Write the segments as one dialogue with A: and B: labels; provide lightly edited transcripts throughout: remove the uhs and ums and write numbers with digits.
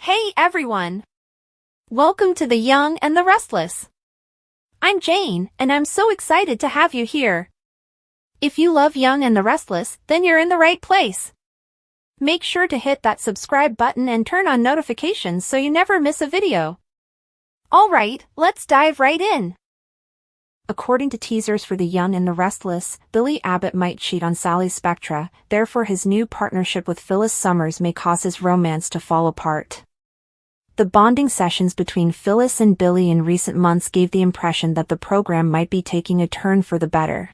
A: Hey everyone! Welcome to The Young and the Restless. I'm Jane, and I'm so excited to have you here. If you love Young and the Restless, then you're in the right place. Make sure to hit that subscribe button and turn on notifications so you never miss a video. Alright, let's dive right in. According to teasers for The Young and the Restless, Billy Abbott might cheat on Sally Spectra, therefore his new partnership with Phyllis Summers may cause his romance to fall apart. The bonding sessions between Phyllis and Billy in recent months gave the impression that the program might be taking a turn for the better.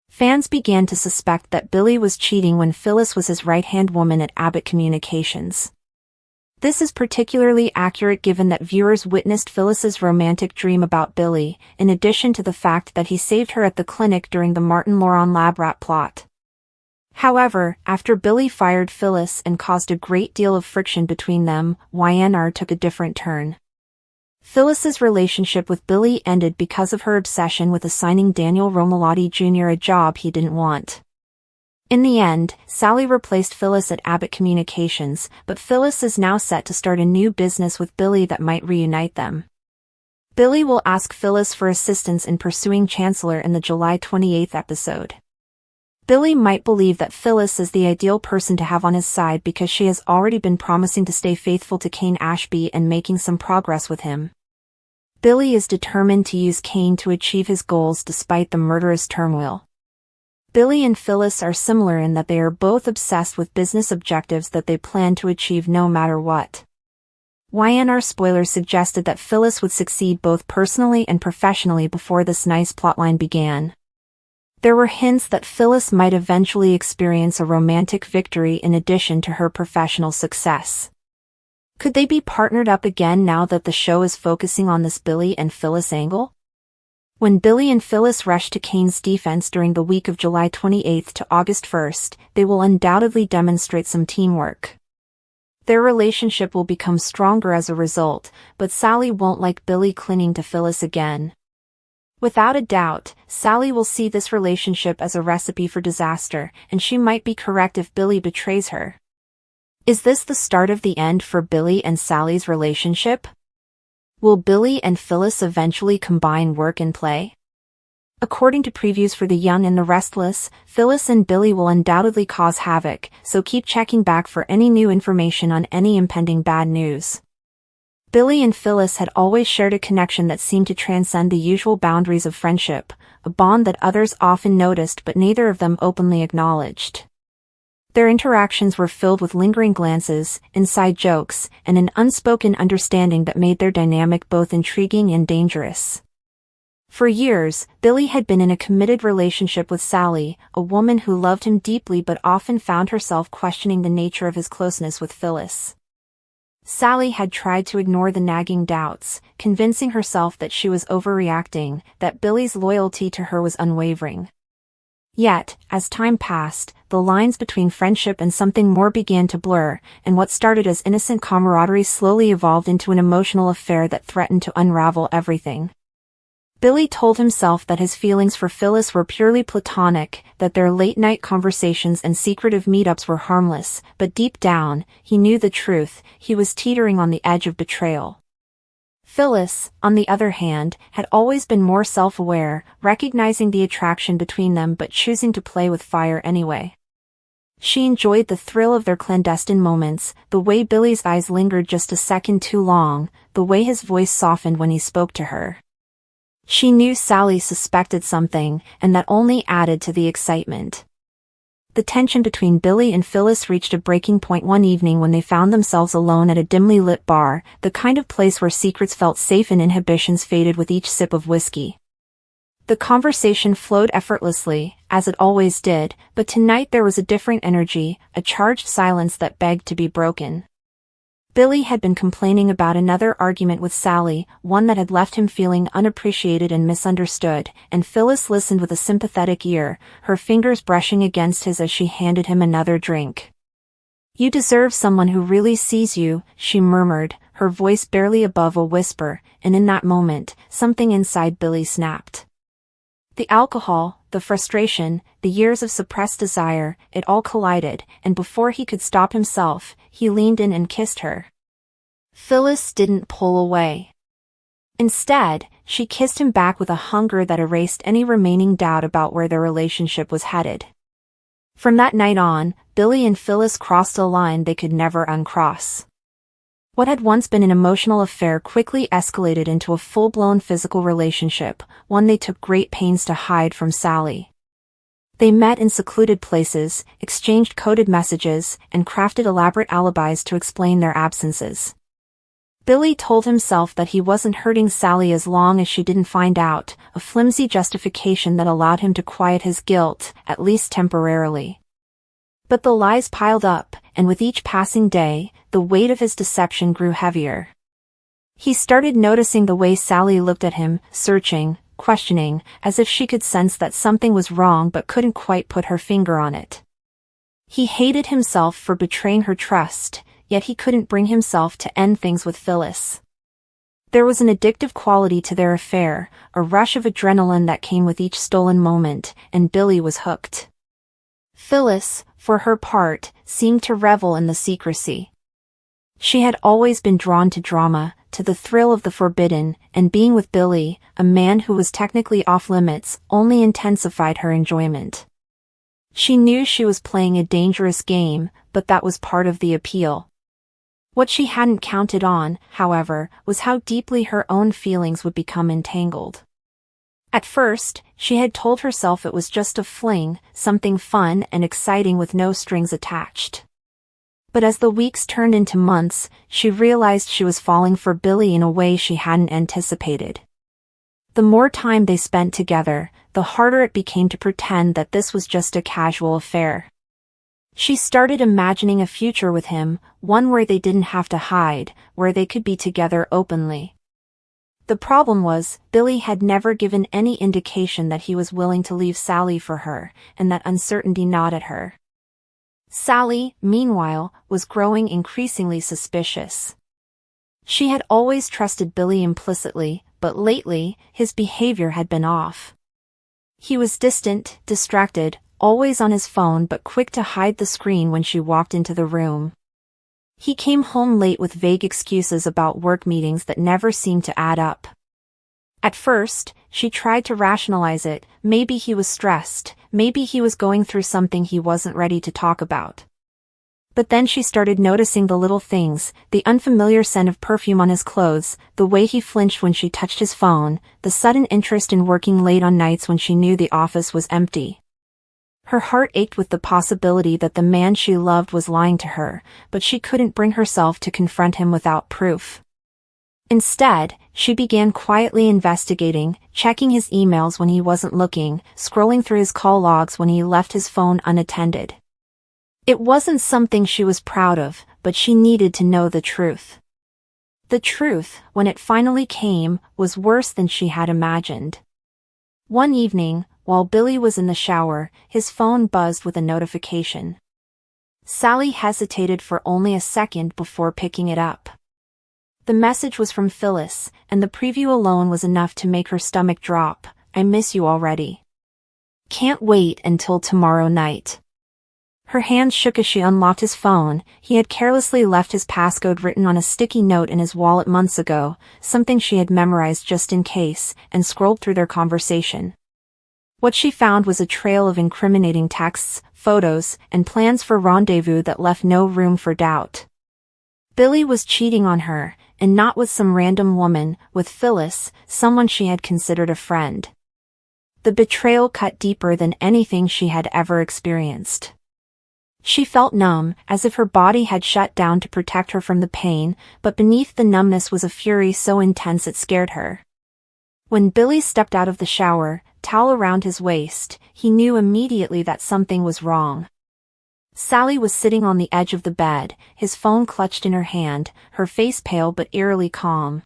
A: Fans began to suspect that Billy was cheating when Phyllis was his right-hand woman at Abbott Communications. This is particularly accurate given that viewers witnessed Phyllis's romantic dream about Billy, in addition to the fact that he saved her at the clinic during the Martin Laurent lab rat plot. However, after Billy fired Phyllis and caused a great deal of friction between them, YNR took a different turn. Phyllis's relationship with Billy ended because of her obsession with assigning Daniel Romalotti Jr. a job he didn't want. In the end, Sally replaced Phyllis at Abbott Communications, but Phyllis is now set to start a new business with Billy that might reunite them. Billy will ask Phyllis for assistance in pursuing Chancellor in the July 28th episode. Billy might believe that Phyllis is the ideal person to have on his side because she has already been promising to stay faithful to Kane Ashby and making some progress with him. Billy is determined to use Kane to achieve his goals despite the murderous turmoil. Billy and Phyllis are similar in that they are both obsessed with business objectives that they plan to achieve no matter what. YNR spoilers suggested that Phyllis would succeed both personally and professionally before this nice plotline began. There were hints that Phyllis might eventually experience a romantic victory in addition to her professional success. Could they be partnered up again now that the show is focusing on this Billy and Phyllis angle? When Billy and Phyllis rush to Kane's defense during the week of July 28th to August 1st, they will undoubtedly demonstrate some teamwork. Their relationship will become stronger as a result, but Sally won't like Billy clinging to Phyllis again. Without a doubt, Sally will see this relationship as a recipe for disaster, and she might be correct if Billy betrays her. Is this the start of the end for Billy and Sally's relationship? Will Billy and Phyllis eventually combine work and play? According to previews for The Young and the Restless, Phyllis and Billy will undoubtedly cause havoc, so keep checking back for any new information on any impending bad news. Billy and Phyllis had always shared a connection that seemed to transcend the usual boundaries of friendship, a bond that others often noticed but neither of them openly acknowledged. Their interactions were filled with lingering glances, inside jokes, and an unspoken understanding that made their dynamic both intriguing and dangerous. For years, Billy had been in a committed relationship with Sally, a woman who loved him deeply but often found herself questioning the nature of his closeness with Phyllis. Sally had tried to ignore the nagging doubts, convincing herself that she was overreacting, that Billy's loyalty to her was unwavering. Yet, as time passed, the lines between friendship and something more began to blur, and what started as innocent camaraderie slowly evolved into an emotional affair that threatened to unravel everything. Billy told himself that his feelings for Phyllis were purely platonic, that their late-night conversations and secretive meetups were harmless, but deep down, he knew the truth: he was teetering on the edge of betrayal. Phyllis, on the other hand, had always been more self-aware, recognizing the attraction between them but choosing to play with fire anyway. She enjoyed the thrill of their clandestine moments, the way Billy's eyes lingered just a second too long, the way his voice softened when he spoke to her. She knew Sally suspected something, and that only added to the excitement. The tension between Billy and Phyllis reached a breaking point one evening when they found themselves alone at a dimly lit bar, the kind of place where secrets felt safe and inhibitions faded with each sip of whiskey. The conversation flowed effortlessly, as it always did, but tonight there was a different energy, a charged silence that begged to be broken. Billy had been complaining about another argument with Sally, one that had left him feeling unappreciated and misunderstood, and Phyllis listened with a sympathetic ear, her fingers brushing against his as she handed him another drink. "You deserve someone who really sees you," she murmured, her voice barely above a whisper, and in that moment, something inside Billy snapped. The alcohol, the frustration, the years of suppressed desire, it all collided, and before he could stop himself, he leaned in and kissed her. Phyllis didn't pull away. Instead, she kissed him back with a hunger that erased any remaining doubt about where their relationship was headed. From that night on, Billy and Phyllis crossed a line they could never uncross. What had once been an emotional affair quickly escalated into a full-blown physical relationship, one they took great pains to hide from Sally. They met in secluded places, exchanged coded messages, and crafted elaborate alibis to explain their absences. Billy told himself that he wasn't hurting Sally as long as she didn't find out, a flimsy justification that allowed him to quiet his guilt, at least temporarily. But the lies piled up, and with each passing day, the weight of his deception grew heavier. He started noticing the way Sally looked at him, searching, questioning, as if she could sense that something was wrong but couldn't quite put her finger on it. He hated himself for betraying her trust, yet he couldn't bring himself to end things with Phyllis. There was an addictive quality to their affair, a rush of adrenaline that came with each stolen moment, and Billy was hooked. Phyllis, for her part, seemed to revel in the secrecy. She had always been drawn to drama, to the thrill of the forbidden, and being with Billy, a man who was technically off-limits, only intensified her enjoyment. She knew she was playing a dangerous game, but that was part of the appeal. What she hadn't counted on, however, was how deeply her own feelings would become entangled. At first, she had told herself it was just a fling, something fun and exciting with no strings attached. But as the weeks turned into months, she realized she was falling for Billy in a way she hadn't anticipated. The more time they spent together, the harder it became to pretend that this was just a casual affair. She started imagining a future with him, one where they didn't have to hide, where they could be together openly. The problem was, Billy had never given any indication that he was willing to leave Sally for her, and that uncertainty gnawed at her. Sally, meanwhile, was growing increasingly suspicious. She had always trusted Billy implicitly, but lately, his behavior had been off. He was distant, distracted, always on his phone but quick to hide the screen when she walked into the room. He came home late with vague excuses about work meetings that never seemed to add up. At first, she tried to rationalize it, maybe he was stressed, maybe he was going through something he wasn't ready to talk about. But then she started noticing the little things, the unfamiliar scent of perfume on his clothes, the way he flinched when she touched his phone, the sudden interest in working late on nights when she knew the office was empty. Her heart ached with the possibility that the man she loved was lying to her, but she couldn't bring herself to confront him without proof. Instead, she began quietly investigating, checking his emails when he wasn't looking, scrolling through his call logs when he left his phone unattended. It wasn't something she was proud of, but she needed to know the truth. The truth, when it finally came, was worse than she had imagined. One evening, while Billy was in the shower, his phone buzzed with a notification. Sally hesitated for only a second before picking it up. The message was from Phyllis, and the preview alone was enough to make her stomach drop. "I miss you already. Can't wait until tomorrow night." Her hands shook as she unlocked his phone. He had carelessly left his passcode written on a sticky note in his wallet months ago, something she had memorized just in case, and scrolled through their conversation. What she found was a trail of incriminating texts, photos, and plans for rendezvous that left no room for doubt. Billy was cheating on her, and not with some random woman, with Phyllis, someone she had considered a friend. The betrayal cut deeper than anything she had ever experienced. She felt numb, as if her body had shut down to protect her from the pain, but beneath the numbness was a fury so intense it scared her. When Billy stepped out of the shower, towel around his waist, he knew immediately that something was wrong. Sally was sitting on the edge of the bed, his phone clutched in her hand, her face pale but eerily calm.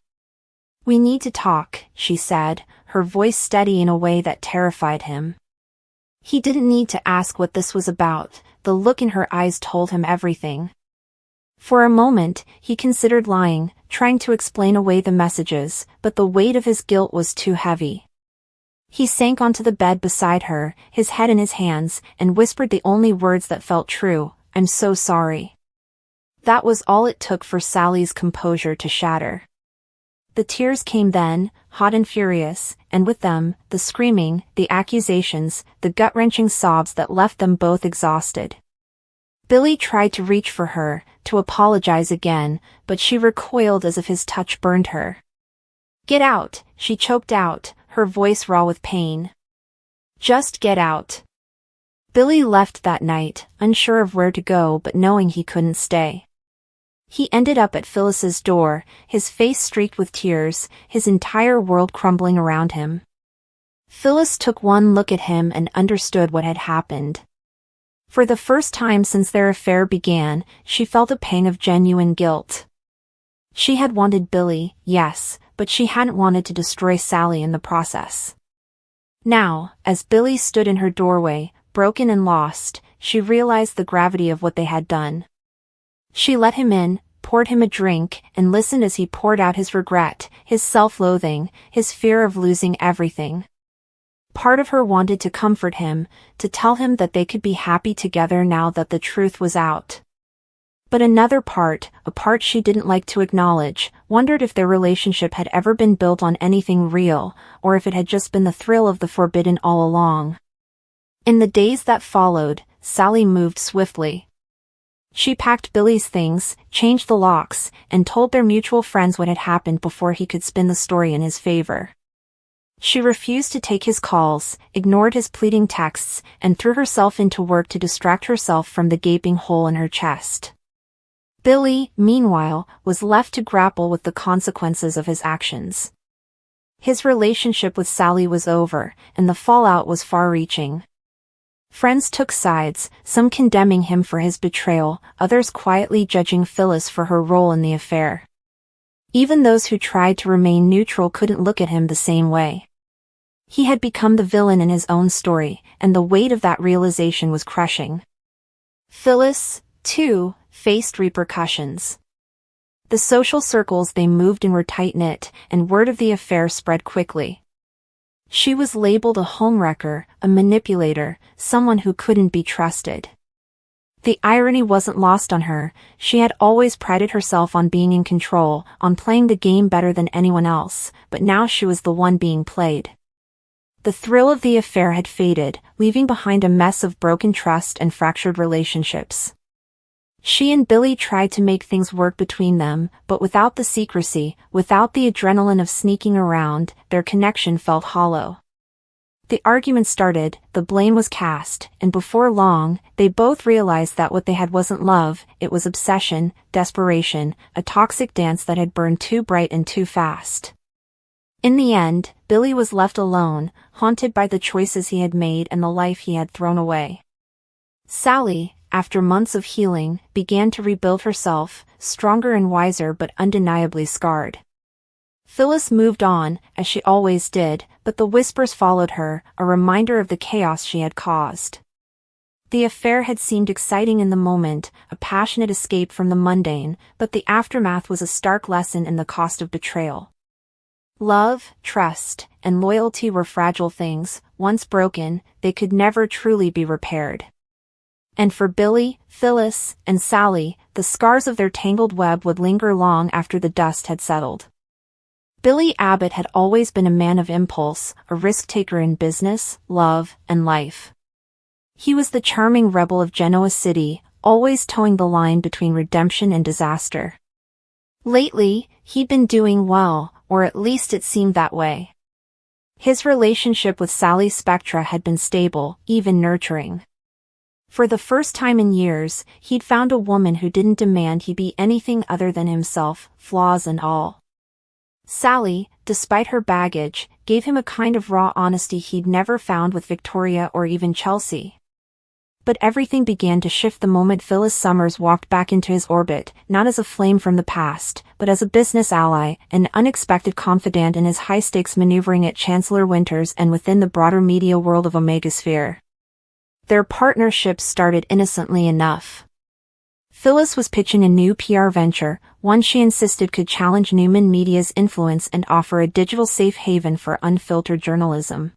A: "We need to talk," she said, her voice steady in a way that terrified him. He didn't need to ask what this was about, the look in her eyes told him everything. For a moment, he considered lying, trying to explain away the messages, but the weight of his guilt was too heavy. He sank onto the bed beside her, his head in his hands, and whispered the only words that felt true, "I'm so sorry." That was all it took for Sally's composure to shatter. The tears came then, hot and furious, and with them, the screaming, the accusations, the gut-wrenching sobs that left them both exhausted. Billy tried to reach for her, to apologize again, but she recoiled as if his touch burned her. "Get out," she choked out, her voice raw with pain. "Just get out." Billy left that night, unsure of where to go but knowing he couldn't stay. He ended up at Phyllis's door, his face streaked with tears, his entire world crumbling around him. Phyllis took one look at him and understood what had happened. For the first time since their affair began, she felt a pang of genuine guilt. She had wanted Billy, yes, but she hadn't wanted to destroy Sally in the process. Now, as Billy stood in her doorway, broken and lost, she realized the gravity of what they had done. She let him in, poured him a drink, and listened as he poured out his regret, his self-loathing, his fear of losing everything. Part of her wanted to comfort him, to tell him that they could be happy together now that the truth was out. But another part, a part she didn't like to acknowledge, wondered if their relationship had ever been built on anything real, or if it had just been the thrill of the forbidden all along. In the days that followed, Sally moved swiftly. She packed Billy's things, changed the locks, and told their mutual friends what had happened before he could spin the story in his favor. She refused to take his calls, ignored his pleading texts, and threw herself into work to distract herself from the gaping hole in her chest. Billy, meanwhile, was left to grapple with the consequences of his actions. His relationship with Sally was over, and the fallout was far-reaching. Friends took sides, some condemning him for his betrayal, others quietly judging Phyllis for her role in the affair. Even those who tried to remain neutral couldn't look at him the same way. He had become the villain in his own story, and the weight of that realization was crushing. Phyllis, too, faced repercussions. The social circles they moved in were tight-knit, and word of the affair spread quickly. She was labeled a homewrecker, a manipulator, someone who couldn't be trusted. The irony wasn't lost on her. She had always prided herself on being in control, on playing the game better than anyone else, but now she was the one being played. The thrill of the affair had faded, leaving behind a mess of broken trust and fractured relationships. She and Billy tried to make things work between them, but without the secrecy, without the adrenaline of sneaking around, their connection felt hollow. The argument started, the blame was cast, and before long, they both realized that what they had wasn't love, it was obsession, desperation, a toxic dance that had burned too bright and too fast. In the end, Billy was left alone, haunted by the choices he had made and the life he had thrown away. Sally, after months of healing, began to rebuild herself, stronger and wiser but undeniably scarred. Phyllis moved on, as she always did, but the whispers followed her, a reminder of the chaos she had caused. The affair had seemed exciting in the moment, a passionate escape from the mundane, but the aftermath was a stark lesson in the cost of betrayal. Love, trust, and loyalty were fragile things. Once broken, they could never truly be repaired. And for Billy, Phyllis, and Sally, the scars of their tangled web would linger long after the dust had settled. Billy Abbott had always been a man of impulse, a risk-taker in business, love, and life. He was the charming rebel of Genoa City, always towing the line between redemption and disaster. Lately, he'd been doing well, or at least it seemed that way. His relationship with Sally Spectra had been stable, even nurturing. For the first time in years, he'd found a woman who didn't demand he be anything other than himself, flaws and all. Sally, despite her baggage, gave him a kind of raw honesty he'd never found with Victoria or even Chelsea. But everything began to shift the moment Phyllis Summers walked back into his orbit, not as a flame from the past, but as a business ally, an unexpected confidant in his high-stakes maneuvering at Chancellor Winters and within the broader media world of Omegasphere. Their partnership started innocently enough. Phyllis was pitching a new PR venture, one she insisted could challenge Newman Media's influence and offer a digital safe haven for unfiltered journalism.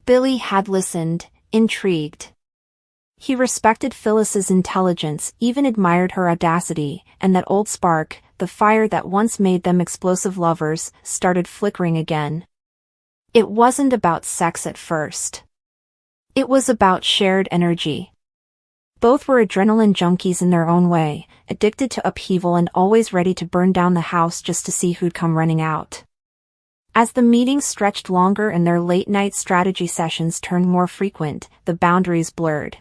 A: Billy had listened, intrigued. He respected Phyllis's intelligence, even admired her audacity, and that old spark, the fire that once made them explosive lovers, started flickering again. It wasn't about sex at first. It was about shared energy. Both were adrenaline junkies in their own way, addicted to upheaval and always ready to burn down the house just to see who'd come running out. As the meetings stretched longer and their late-night strategy sessions turned more frequent, the boundaries blurred.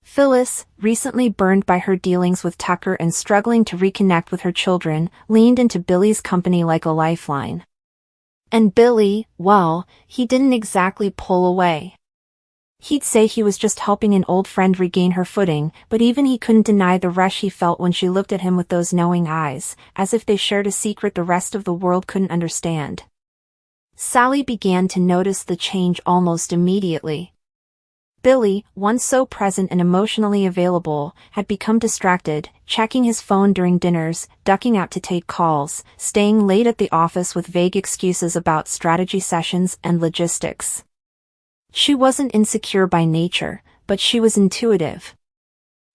A: Phyllis, recently burned by her dealings with Tucker and struggling to reconnect with her children, leaned into Billy's company like a lifeline. And Billy, well, he didn't exactly pull away. He'd say he was just helping an old friend regain her footing, but even he couldn't deny the rush he felt when she looked at him with those knowing eyes, as if they shared a secret the rest of the world couldn't understand. Sally began to notice the change almost immediately. Billy, once so present and emotionally available, had become distracted, checking his phone during dinners, ducking out to take calls, staying late at the office with vague excuses about strategy sessions and logistics. She wasn't insecure by nature, but she was intuitive.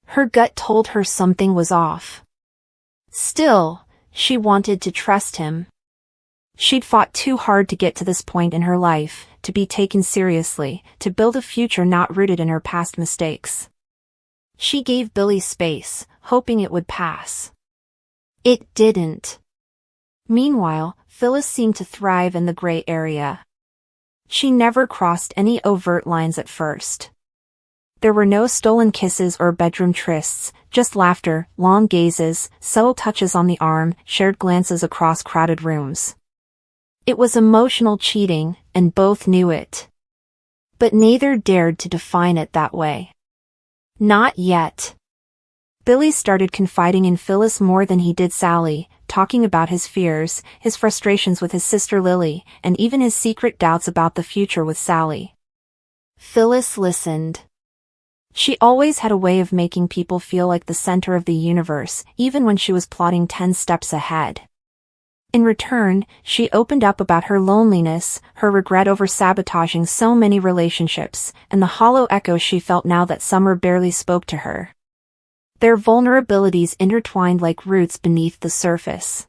A: Her gut told her something was off. Still, she wanted to trust him. She'd fought too hard to get to this point in her life, to be taken seriously, to build a future not rooted in her past mistakes. She gave Billy space, hoping it would pass. It didn't. Meanwhile, Phyllis seemed to thrive in the gray area. She never crossed any overt lines at first. There were no stolen kisses or bedroom trysts, just laughter, long gazes, subtle touches on the arm, shared glances across crowded rooms. It was emotional cheating, and both knew it. But neither dared to define it that way. Not yet. Billy started confiding in Phyllis more than he did Sally, talking about his fears, his frustrations with his sister Lily, and even his secret doubts about the future with Sally. Phyllis listened. She always had a way of making people feel like the center of the universe, even when she was plotting 10 steps ahead. In return, she opened up about her loneliness, her regret over sabotaging so many relationships, and the hollow echo she felt now that Summer barely spoke to her. Their vulnerabilities intertwined like roots beneath the surface.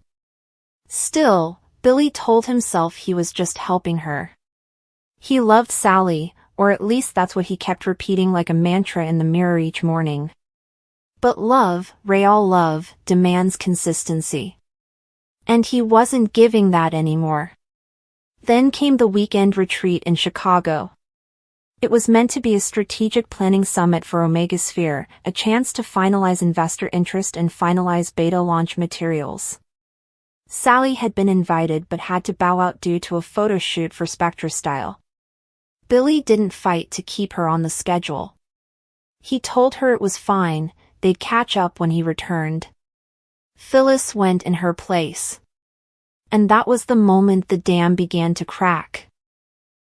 A: Still, Billy told himself he was just helping her. He loved Sally, or at least that's what he kept repeating like a mantra in the mirror each morning. But love, real love, demands consistency. And he wasn't giving that anymore. Then came the weekend retreat in Chicago. It was meant to be a strategic planning summit for Omega Sphere, a chance to finalize investor interest and finalize beta launch materials. Sally had been invited but had to bow out due to a photo shoot for Spectra Style. Billy didn't fight to keep her on the schedule. He told her it was fine, they'd catch up when he returned. Phyllis went in her place. And that was the moment the dam began to crack.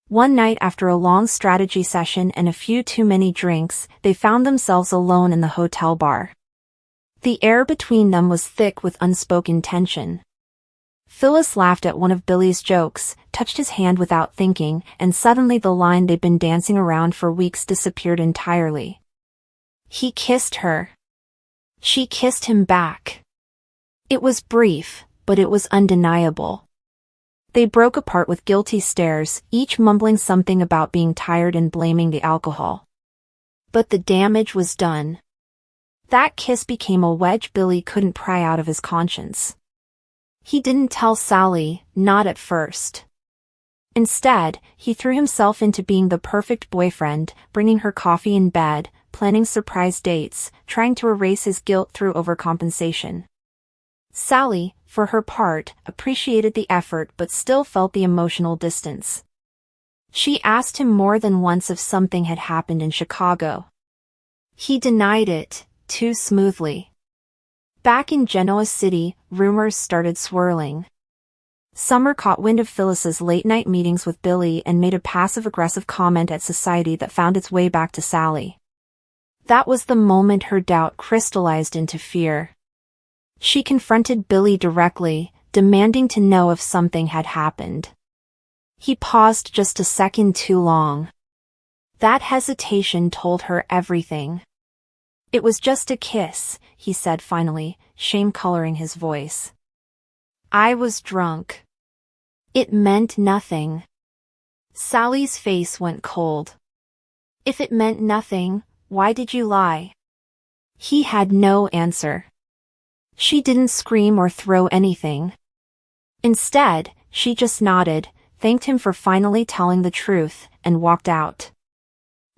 A: One night after a long strategy session and a few too many drinks, they found themselves alone in the hotel bar. The air between them was thick with unspoken tension. Phyllis laughed at one of Billy's jokes, touched his hand without thinking, and suddenly the line they'd been dancing around for weeks disappeared entirely. He kissed her. She kissed him back. It was brief, but it was undeniable. They broke apart with guilty stares, each mumbling something about being tired and blaming the alcohol. But the damage was done. That kiss became a wedge Billy couldn't pry out of his conscience. He didn't tell Sally, not at first. Instead, he threw himself into being the perfect boyfriend, bringing her coffee in bed, planning surprise dates, trying to erase his guilt through overcompensation. Sally, for her part, appreciated the effort but still felt the emotional distance. She asked him more than once if something had happened in Chicago. He denied it, too smoothly. Back in Genoa City, rumors started swirling. Summer caught wind of Phyllis's late-night meetings with Billy and made a passive-aggressive comment at society that found its way back to Sally. That was the moment her doubt crystallized into fear. She confronted Billy directly, demanding to know if something had happened. He paused just a second too long. That hesitation told her everything. It was just a kiss, he said finally, shame coloring his voice. I was drunk. It meant nothing. Sally's face went cold. If it meant nothing, why did you lie? He had no answer. She didn't scream or throw anything. Instead, she just nodded, thanked him for finally telling the truth, and walked out.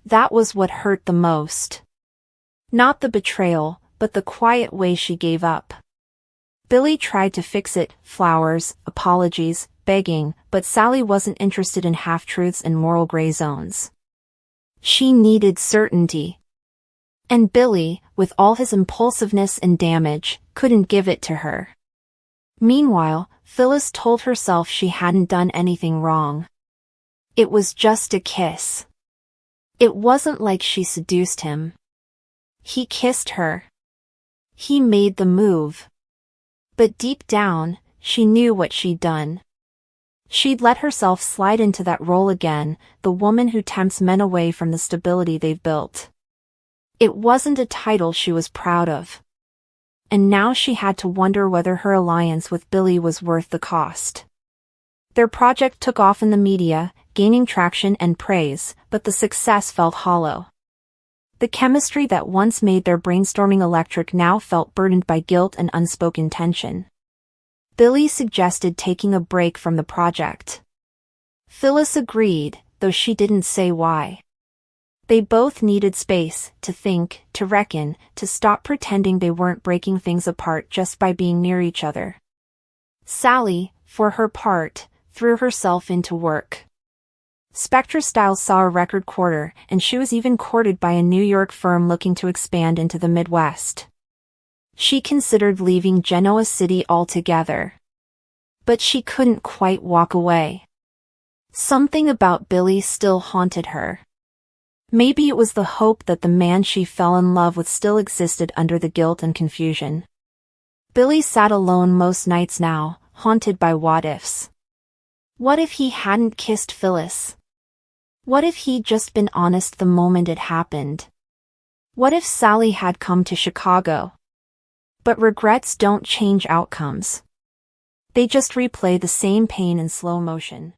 A: That was what hurt the most. Not the betrayal, but the quiet way she gave up. Billy tried to fix it, flowers, apologies, begging, but Sally wasn't interested in half-truths and moral gray zones. She needed certainty. And Billy, with all his impulsiveness and damage, couldn't give it to her. Meanwhile, Phyllis told herself she hadn't done anything wrong. It was just a kiss. It wasn't like she seduced him. He kissed her. He made the move. But deep down, she knew what she'd done. She'd let herself slide into that role again, the woman who tempts men away from the stability they've built. It wasn't a title she was proud of. And now she had to wonder whether her alliance with Billy was worth the cost. Their project took off in the media, gaining traction and praise, but the success felt hollow. The chemistry that once made their brainstorming electric now felt burdened by guilt and unspoken tension. Billy suggested taking a break from the project. Phyllis agreed, though she didn't say why. They both needed space, to think, to reckon, to stop pretending they weren't breaking things apart just by being near each other. Sally, for her part, threw herself into work. Spectre Styles saw a record quarter, and she was even courted by a New York firm looking to expand into the Midwest. She considered leaving Genoa City altogether. But she couldn't quite walk away. Something about Billy still haunted her. Maybe it was the hope that the man she fell in love with still existed under the guilt and confusion. Billy sat alone most nights now, haunted by what-ifs. What if he hadn't kissed Phyllis? What if he'd just been honest the moment it happened? What if Sally had come to Chicago? But regrets don't change outcomes. They just replay the same pain in slow motion.